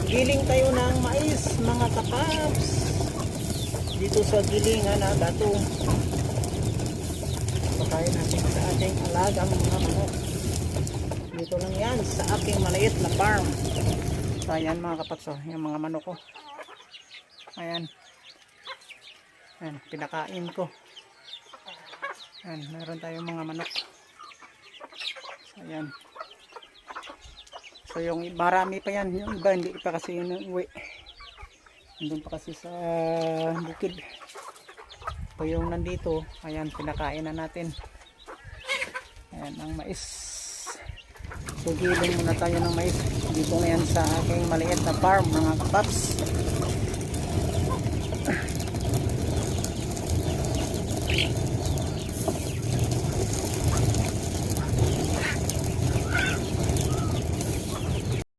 Giling tayo ng mais, mga kapaps. Dito sa gilingan na dato. Pakain natin sa ating alagang mga manok. Dito lang yan sa aking maliit na farm. So ayan mga kapaps, oh, yung mga manok ko. Ayan. Ayan, pinakain ko. Ayan, meron tayong mga manok. So ayan. So yung marami pa yan, yung iba hindi pa kasi inuwi. Nandun pa kasi sa bukid. So yung nandito, ayan, pinakain na natin. Ayan, ang mais. So giling muna tayo ng mais. Dito na yan sa aking maliit na farm, mga kapaps.